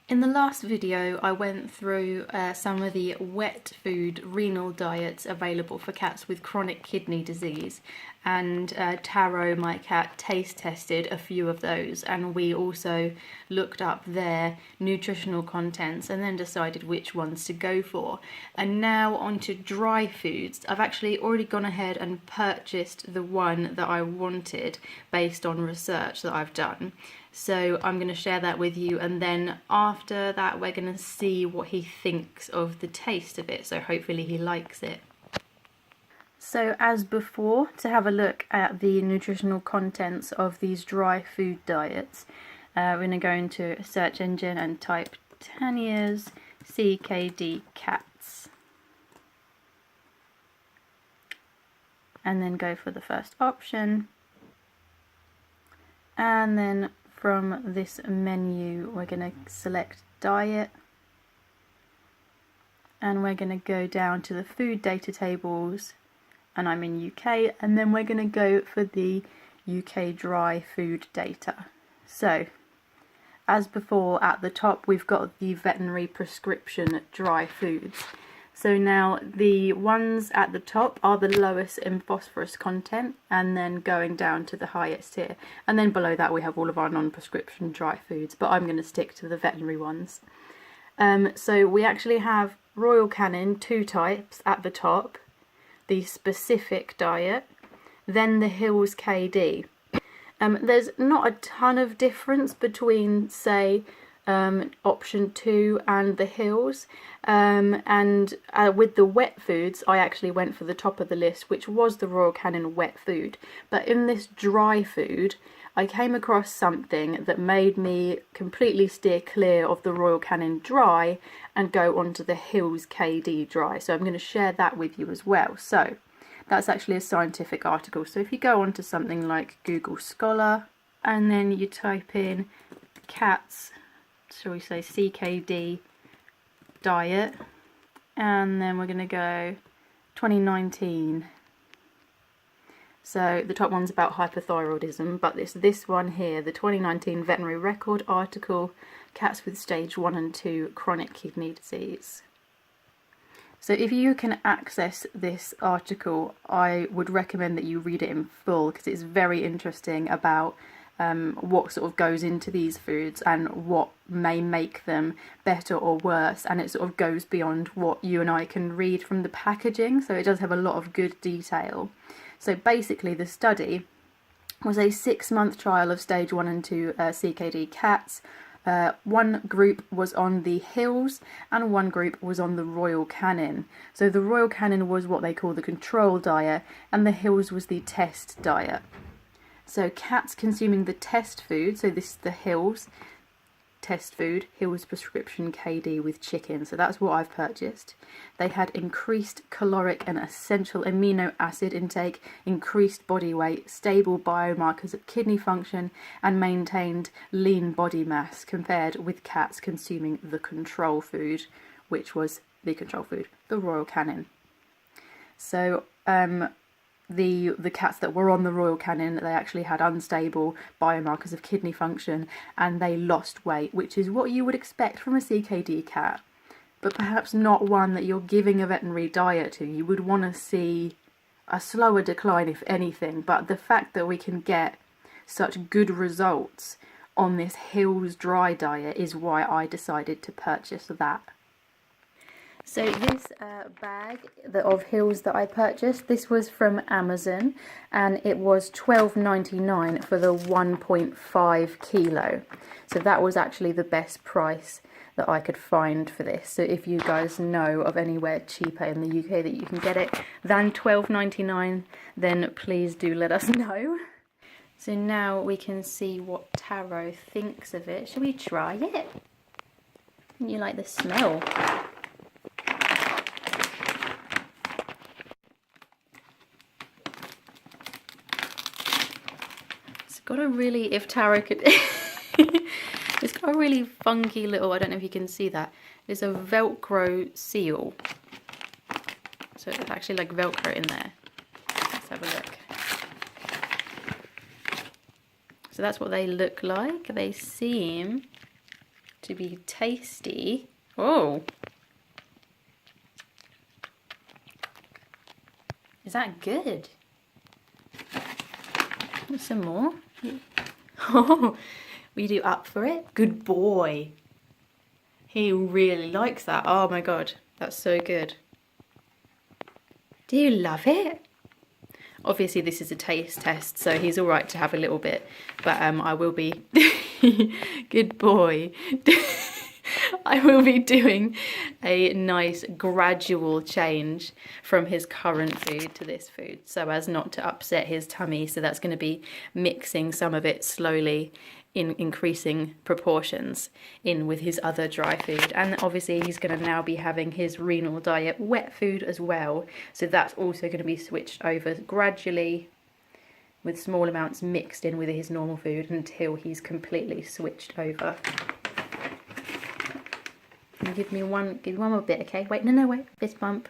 In the last video I went through some of the wet food renal diets available for cats with chronic kidney disease, and Tarro, my cat, taste tested a few of those, and we also looked up their nutritional contents and then decided which ones to go for. And now onto dry foods. I've actually already gone ahead and purchased the one that I wanted based on research that I've done. So I'm going to share that with you, and then after that we're going to see what he thinks of the taste of it, so hopefully he likes it. So as before, to have a look at the nutritional contents of these dry food diets, we're going to go into a search engine and type Tanya's CKD cats, and then go for the first option, and then from this menu we're going to select diet, and we're going to go down to the food data tables, and I'm in UK, and then we're going to go for the UK dry food data. So as before, at the top we've got the veterinary prescription dry foods. So now the ones at the top are the lowest in phosphorus content, and then going down to the highest here. And then below that we have all of our non-prescription dry foods, but I'm going to stick to the veterinary ones. So we actually have Royal Canin, 2 types at the top, the specific diet, then the Hills KD. There's not a ton of difference between, say, option 2 and the Hills, and with the wet foods I actually went for the top of the list, which was the Royal Canin wet food. But in this dry food I came across something that made me completely steer clear of the Royal Canin dry and go onto the Hills KD dry, so I'm going to share that with you as well. So that's actually a scientific article, so if you go onto something like Google Scholar and then you type in cats, shall we say CKD diet, and then we're going to go 2019. So the top one's about hypothyroidism, but it's this one here, the 2019 Veterinary Record article, cats with stage 1 and 2 chronic kidney disease. So if you can access this article, I would recommend that you read it in full, because it's very interesting about what sort of goes into these foods and what may make them better or worse, and it sort of goes beyond what you and I can read from the packaging, so it does have a lot of good detail. So basically the study was a 6-month trial of stage 1 and 2 CKD cats. One group was on the Hills and one group was on the Royal Canin. So the Royal Canin was what they call the control diet, and the Hills was the test diet. So cats consuming the test food, so this is the Hills test food, Hills prescription KD with chicken, so that's what I've purchased. They had increased caloric and essential amino acid intake, increased body weight, stable biomarkers of kidney function, and maintained lean body mass compared with cats consuming the control food, which was the control food, the Royal Canin. So the cats that were on the Royal Canin, they actually had unstable biomarkers of kidney function, and they lost weight, which is what you would expect from a CKD cat, but perhaps not one that you're giving a veterinary diet to. You would want to see a slower decline, if anything, but the fact that we can get such good results on this Hills dry diet is why I decided to purchase that. So this bag of Hills that I purchased, this was from Amazon, and it was $12.99 for the 1.5 kilo. So that was actually the best price that I could find for this. So if you guys know of anywhere cheaper in the UK that you can get it than $12.99, then please do let us know. So now we can see what Tarro thinks of it. Shall we try it? You like the smell? Got a really, if Tarro could, it's got a really funky little, I don't know if you can see that, it's a Velcro seal. So it's actually like Velcro in there. Let's have a look. So that's what they look like. They seem to be tasty. Oh, is that good? Some more. Oh, were you up for it? Good boy. He really likes that. Oh my god, that's so good. Do you love it? Obviously this is a taste test, so he's all right to have a little bit, but I will be good boy. I will be doing a nice gradual change from his current food to this food so as not to upset his tummy. So that's going to be mixing some of it slowly in increasing proportions in with his other dry food. And obviously he's going to now be having his renal diet wet food as well. So that's also going to be switched over gradually with small amounts mixed in with his normal food until he's completely switched over. Give me one more bit, okay? Wait, no, wait. Fist bump.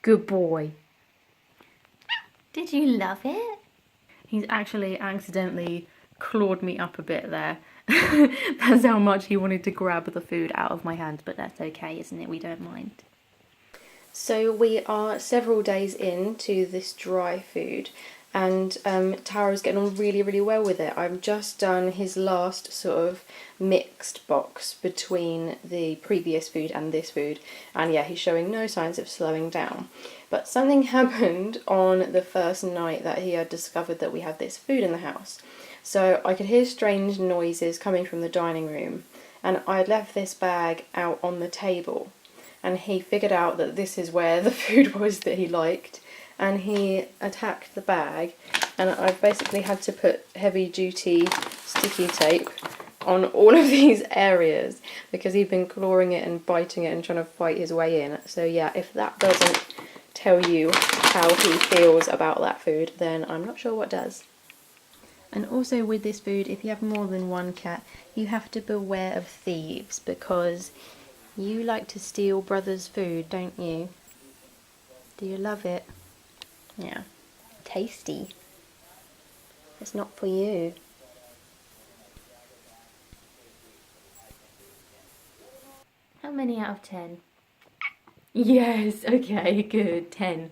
Good boy. Did you love it? He's actually accidentally clawed me up a bit there. That's how much he wanted to grab the food out of my hand, but that's okay, isn't it? We don't mind. So we are several days into this dry food, and Tarro's getting on really, really well with it. I've just done his last sort of mixed box between the previous food and this food, and yeah, he's showing no signs of slowing down. But something happened on the first night that he had discovered that we had this food in the house. So I could hear strange noises coming from the dining room, and I had left this bag out on the table, and he figured out that this is where the food was that he liked, and he attacked the bag, and I've basically had to put heavy duty sticky tape on all of these areas because he'd been clawing it and biting it and trying to fight his way in. So yeah, if that doesn't tell you how he feels about that food, then I'm not sure what does. And also with this food, if you have more than one cat, you have to beware of thieves, because you like to steal brother's food, don't you? Do you love it? Yeah. Tasty. It's not for you. How many out of 10? Yes, okay, good. 10.